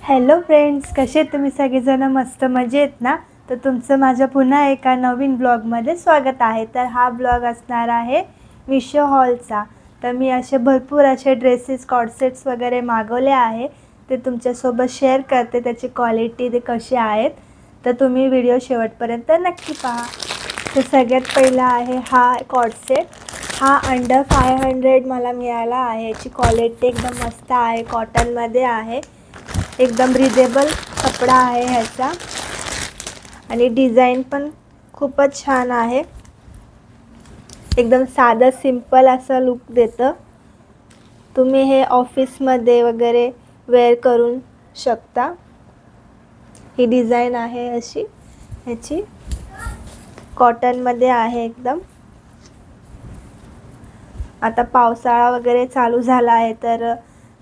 Hello friends, कसे तुम्ही सगळेजण? मस्त मजेत ना? तर तुमचं माझ्या पुन्हा एका नवीन ब्लॉगमध्ये स्वागत आहे. तर हा ब्लॉग असणार आहे मिशो हॉलचा. तर मी भरपूर असे ड्रेसेस, कॉर्डसेट्स वगैरे मागवले आहे, ते तुमच्यासोबत शेअर करते. त्याची क्वालिटी ते कशी आहेत, तर तुम्ही व्हिडिओ शेवटपर्यंत नक्की पहा. तर सगळ्यात पहिला आहे हा कॉर्डसेट. हा अंडर 500 मला मिळाला आहे. याची क्वालिटी एकदम मस्त आहे, कॉटनमध्ये आहे. एकदम ब्रिदेबल कपडा आहे ह्याचा आणि डिझाईन पण खूपच छान आहे. एकदम साधं सिंपल असं लुक देतं. तुम्ही हे ऑफिसमध्ये वगैरे वेअर करू शकता. ही डिझाईन आहे अशी, ह्याची कॉटनमध्ये आहे एकदम. आता पावसाळा वगैरे चालू झाला आहे, तर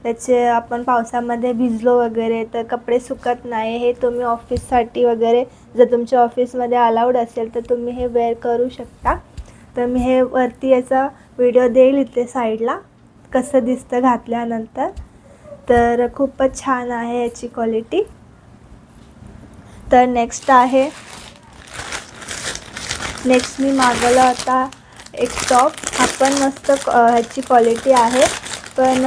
त्याचे आपण पावसामध्ये भिजलो वगैरे तर कपडे सुकत नाही. हे तुम्ही ऑफिससाठी वगैरे जर तुमच्या ऑफिसमध्ये अलाउड असेल तर तुम्ही हे वेअर करू शकता. तर मी हे वरती याचा व्हिडिओ देईल इथे साईडला, कसं दिसतं घातल्यानंतर. तर खूपच छान आहे याची क्वालिटी. तर नेक्स्ट मी मागवला होता एक टॉप. हा पण मस्त ह्याची क्वालिटी आहे, पण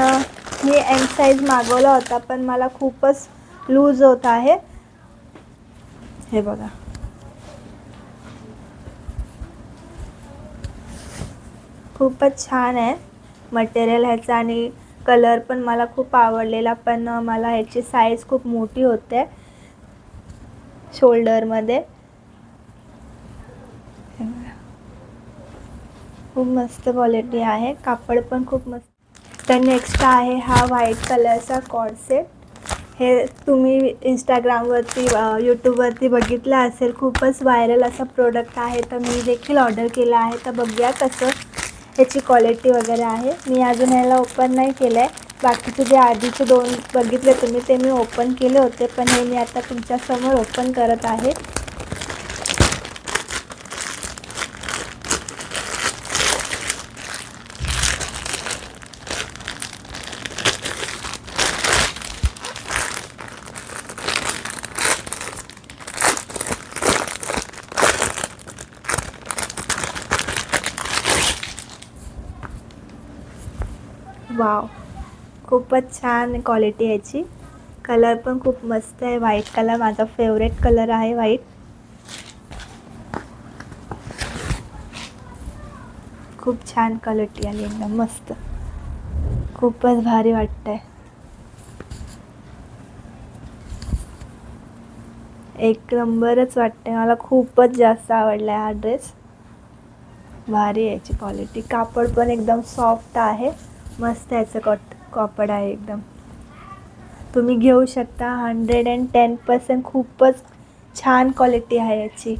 मी एम साईज मागवला होता, पण मला खूपच लूज होत आहे. हे बघा, खूपच छान आहे मटेरियल ह्याचं आणि कलर पण मला खूप आवडलेला, पण मला ह्याची साईज खूप मोठी होते शोल्डरमध्ये. खूप मस्त क्वालिटी आहे, कापड पण खूप मस्त. तर नेक्स्ट आहे हा व्हाईट कलरचा कॉर्डसेट. हे तुम्ही इंस्टाग्रामवरती, यूट्यूबवरती बघितलं असेल. खूपच व्हायरल असा प्रोडक्ट आहे, तर मी देखील ऑर्डर केला आहे. तर बघूया कसं ह्याची क्वालिटी वगैरे आहे. मी अजून ह्याला ओपन नाही केलं आहे. बाकीचे जे आधीचे 2 बघितले तुम्ही ते मी ओपन केले होते, पण हे मी आता तुमच्यासमोर ओपन करत आहे. वाव, खूपच छान क्वालिटी याची. कलर पण खूप मस्त आहे. व्हाईट कलर माझा फेवरेट कलर आहे, व्हाईट. खूप छान क्वालिटी आली, एकदम मस्त. खूपच भारी वाटतंय. एक नंबरच वाटते. मला खूपच जास्त आवडला हा ड्रेस. भारी आहे याची क्वालिटी. कापड पण एकदम सॉफ्ट आहे, मस्त याचं कापड आहे एकदम. तुम्ही घेऊ शकता. 110% खूपच छान क्वालिटी आहे याची.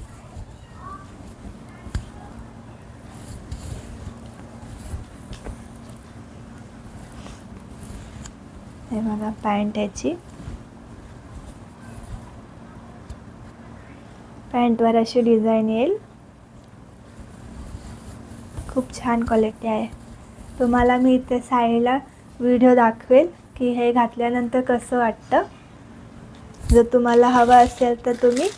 हे बघा पॅन्ट याची. पॅन्टवर अशी डिझाईन येईल. खूप छान क्वालिटी आहे. तुम्हाला मी इथे साईडला व्हिडिओ दाखवेल की हे घातल्यानंतर कसं वाटतं. जर तुम्हाला हवं असेल तर तुम्ही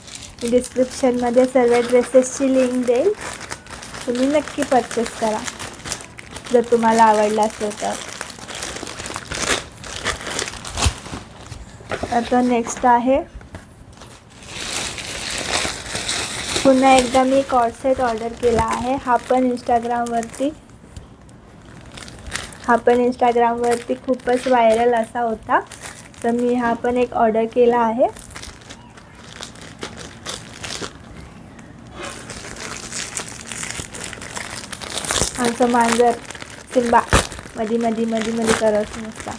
डिस्क्रिप्शनमध्ये सर्व ड्रेसेसची लिंक देईल. तुम्ही नक्की परचेस करा जर तुम्हाला आवडला असेल तर. आता नेक्स्ट आहे, पुन्हा एकदा मी कॉर्डसेट ऑर्डर केला आहे. हा पण इंस्टाग्रामवरती खूपच व्हायरल असा होता, तर मी हा पण एक ऑर्डर केला आहे. आमचं मांजर सिम्बा मधी मधी मधी मधी करत नसता.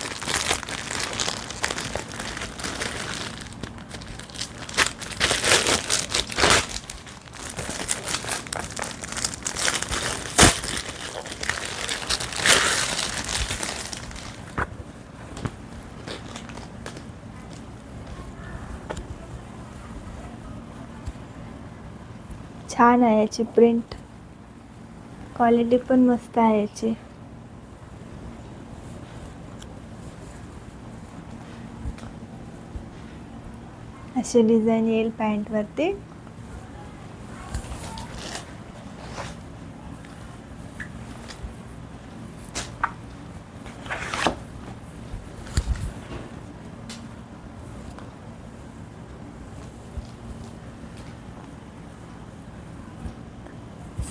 छान आहे याची प्रिंट, क्वालिटी पण मस्त आहे याची. अशी डिझाईन येईल पॅन्टवरती.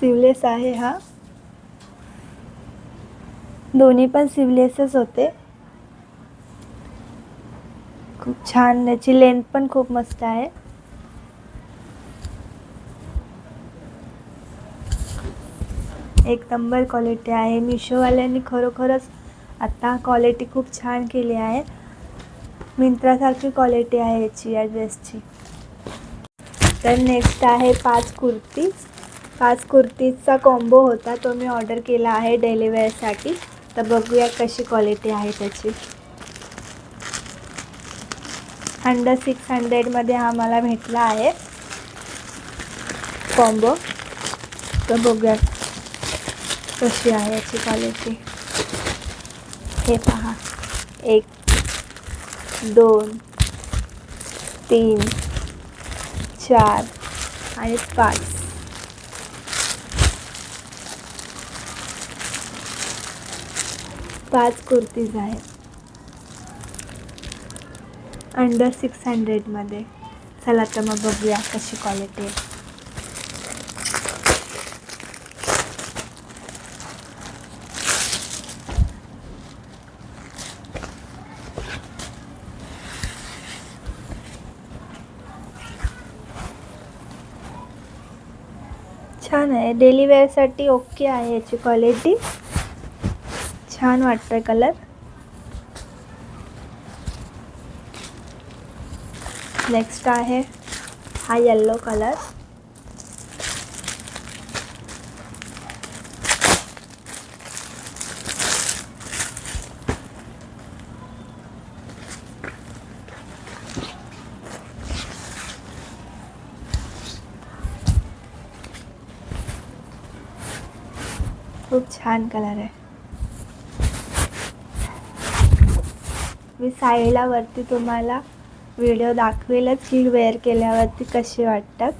सिवलेस आहे हा, दोन्ही पण सिवलेसच होते. खूप छान, याची लेंथ पण खूप मस्त आहे. एक नंबर क्वालिटी आहे. मिशोवाल्यांनी खरोखरच आता क्वालिटी खूप छान केली आहे. मिंत्रासारखी क्वालिटी आहे याची, या ड्रेसची. तर नेक्स्ट आहे 5 कुर्ती. 5 कुर्तीचा कॉम्बो होता, तो मी ऑर्डर केला आहे डेली वेअरसाठी. तर बघूया कशी क्वालिटी आहे त्याची. अंडर 600मध्ये हा मला भेटला आहे कॉम्बो. तर बघूया कशी आहे याची क्वालिटी. हे पहा, 1 2 3 4 आणि 5. 5 कुर्तीज आहेत अंडर 600मध्ये. चला तर मग बघूया कशी क्वालिटी आहे. छान आहे, डेली वेअरसाठी ओके आहे याची क्वालिटी. छान वाटतोय कलर. नेक्स्ट आहे हा येलो कलर. खूप छान कलर आहे. मी साईडला वरती तुम्हाला व्हिडिओ दाखवेलच की वेअर केल्यावरती कशी वाटतात.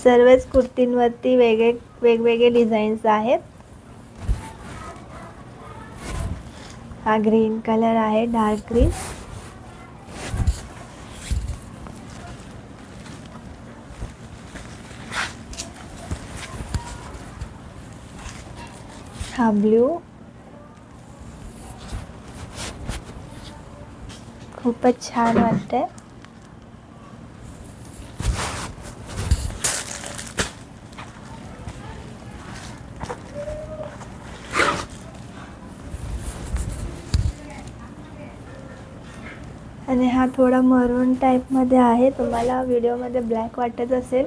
सर्वच कुर्तींवरती वेगवेगळे डिझाईन्स आहेत. हा ग्रीन कलर आहे, डार्क ग्रीन. हा ब्ल्यू. खूपच छान वाटतंय. आणि हा थोडा मरून टाईपमध्ये आहे. तुम्हाला व्हिडिओमध्ये ब्लॅक वाटत असेल,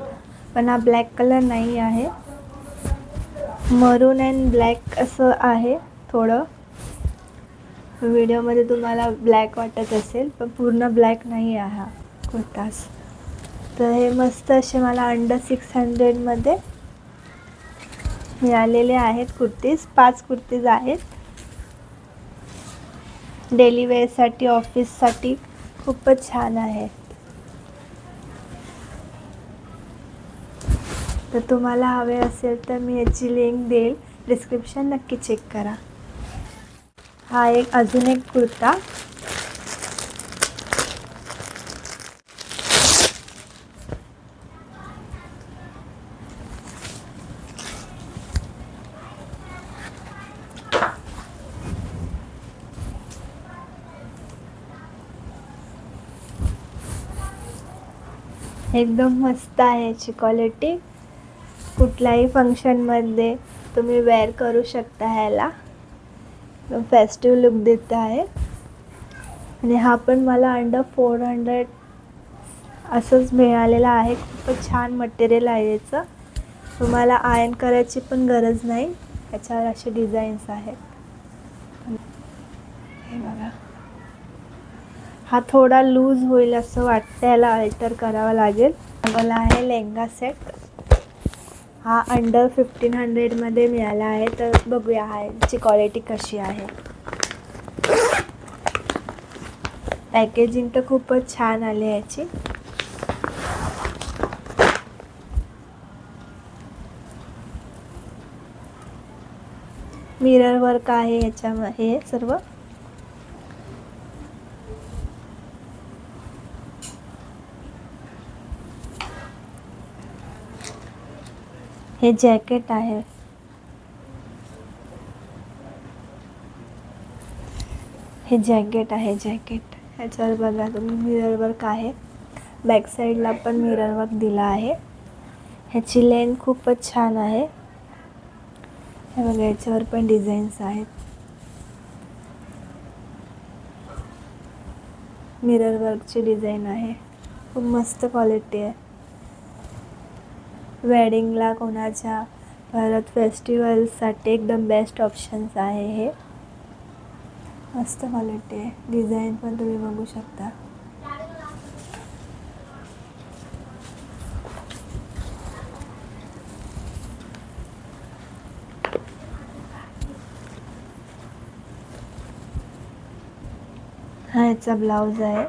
पण हा ब्लॅक कलर नाही आहे. मरून अँड ब्लॅक असं आहे थोडं. व्हिडिओमध्ये तुम्हाला ब्लॅक वाटत असेल, पण पूर्ण ब्लॅक नाही आहे हा कुर्तास. तर हे मस्त असे मला अंडर 600मध्ये मिळालेले आहेत कुर्तीज. 5 कुर्तीज आहेत डेली वेअरसाठी, ऑफिससाठी. खूपच छान आहे. तर तुम्हाला हवे असेल तर मी याची लिंक देईल डिस्क्रिप्शन, नक्की चेक करा. हा अजून एक कुर्ता. एकदम मस्त आहे याची क्वालिटी. कुठल्याही फंक्शनमध्ये तुम्ही वेअर करू शकता ह्याला. फेस्टिव्ह लुक देत आहे. आणि हा पण मला अंडर 400 असंच मिळालेला आहे. खूपच छान मटेरियल आहे याचं. तुम्हाला आयर्न करायची पण गरज नाही. याच्यावर असे डिझाईन्स आहेत. हे बघा, हा थोडा लूज होईल असं वाटतं, याला अल्टर करावं लागेल. मला आहे लेहंगा सेट, हा अंडर 1500मध्ये मिळाला आहे. तर बघूया ह्याची क्वालिटी कशी आहे. पॅकेजिंग तर खूपच छान आली आहे याची. मिरर वर्क आहे याच्यामध्ये हे सर्व. हे जॅकेट आहे. हे जॅकेट आहे, जॅकेट ह्याच्यावर बघा तुम्ही मिरर वर्क आहे. बॅक साईडला पण मिरर वर्क दिला आहे. ह्याची लेंथ खूपच छान आहे. हे बघा याच्यावर पण डिझाईन्स आहेत. मिरर वर्कची डिझाईन आहे. खूप मस्त क्वालिटी आहे. वेडिंगला कोणाच्या, परत फेस्टिवल्ससाठी एकदम बेस्ट ऑप्शन्स आहे हे. मस्त क्वालिटी आहे. डिझाईन पण तुम्ही बघू शकता. हा याचा ब्लाऊज आहे.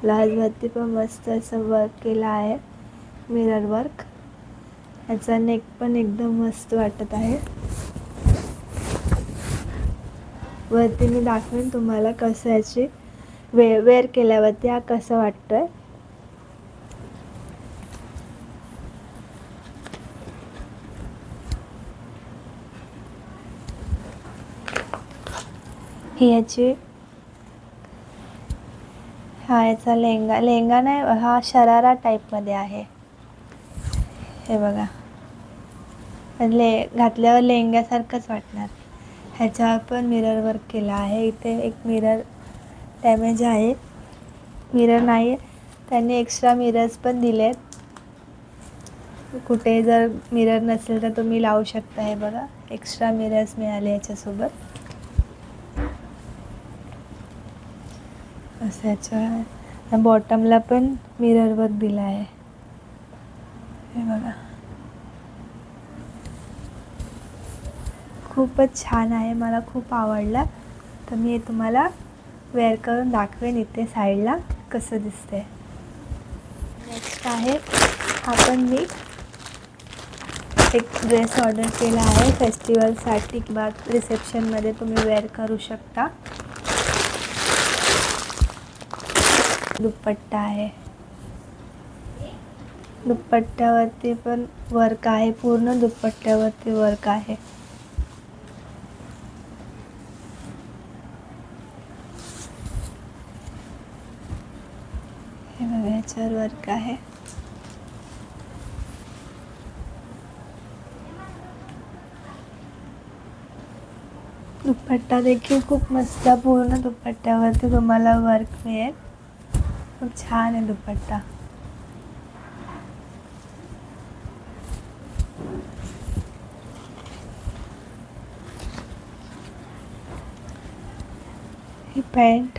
ब्लाऊजवरती पण मस्त असं वर्क केलं आहे, मिरर वर्क. ह्याचा नेक पण एकदम मस्त वाटत आहे. वरती मी दाखवेन तुम्हाला कसं याची वेअर केल्यावरती हा कसं वाटतोय. ही याची, हा याचा लेहंगा नाही, हा शरारा टाईपमध्ये आहे. हे बघा, घातल्यावर लेहंग्यासारखंच वाटणार. ह्याच्यावर पण मिरर वर्क केला आहे. इथे एक मिरर डॅमेज आहे, मिरर नाही आहे. त्यांनी एक्स्ट्रा मिरर्स पण दिलेत. कुठे जर मिरर नसेल तर तुम्ही लावू शकता. हे बघा एक्स्ट्रा मिरर्स मिळाले याच्यासोबत. असं याच्या बॉटमला पण मिरर वर्क दिला आहे. हे बघा खूपच छान आहे, मला खूप आवडला. तर मी हे तुम्हाला वेअर करून दाखवेन इथे साईडला कसं दिसतंय. नेक्स्ट आहे, हा पण मी एक ड्रेस ऑर्डर केला आहे फेस्टिवलसाठी किंवा रिसेप्शनमध्ये तुम्ही वेअर करू शकता. दुपट्टा आहे. दुपट्ट्यावरती पण वर्क आहे, पूर्ण दुपट्ट्यावरती वर्क आहे. हे बघा याच्यावर वर्क आहे. दुपट्टा देखील खूप मस्त, पूर्ण दुपट्ट्यावरती तुम्हाला वर्क मिळेल. खूप छान आहे दुपट्टा. ही पॅन्ट,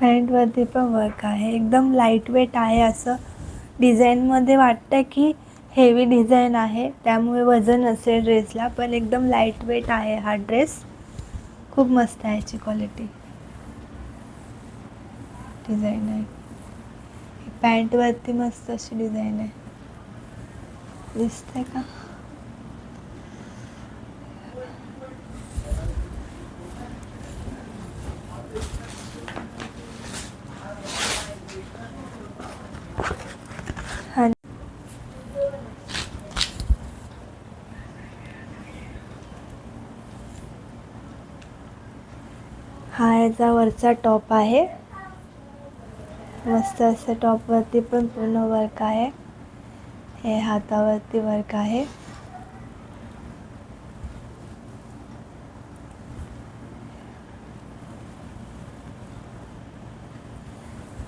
पॅन्टवरती पण वर्क आहे. एकदम लाईट वेट आहे. असं डिझाईनमध्ये वाटतं की हेवी डिझाईन आहे, त्यामुळे वजन असेल ड्रेसला, पण एकदम लाईट वेट आहे हा ड्रेस. खूप मस्त आहे याची क्वालिटी, डिझाईन आहे. पॅन्टवरती मस्त अशी डिझाईन आहे, दिसते का? हा याचा वरचा टॉप आहे. मस्त असं टॉपवरती पण पूर्ण वर्क आहे. हे हातावरती वर्क आहे.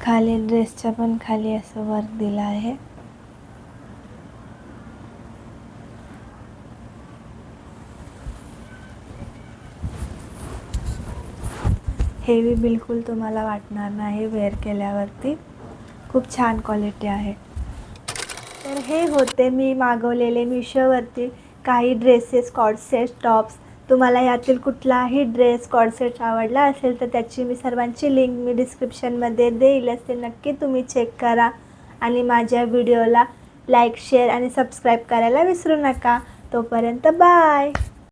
खाली ड्रेसच्या पण खाली असं वर्क दिलं आहे. हेवी बिलकुल तुम्हाला वाटणार नाही वेअर केल्यावरती. खूप छान क्वालिटी आहे. तर हे होते मी मागवलेले मिशोवरती काही ड्रेसेस, कॉर्डसेट, टॉप्स. तुम्हाला यातील कुठलाही ड्रेस, कॉर्डसेट आवडला असेल तर त्याची मी सर्वांची लिंक मी डिस्क्रिप्शनमध्ये देईलच. ते नक्की तुम्ही चेक करा आणि माझ्या व्हिडिओला लाईक, शेअर आणि सबस्क्राईब करायला विसरू नका. तोपर्यंत बाय.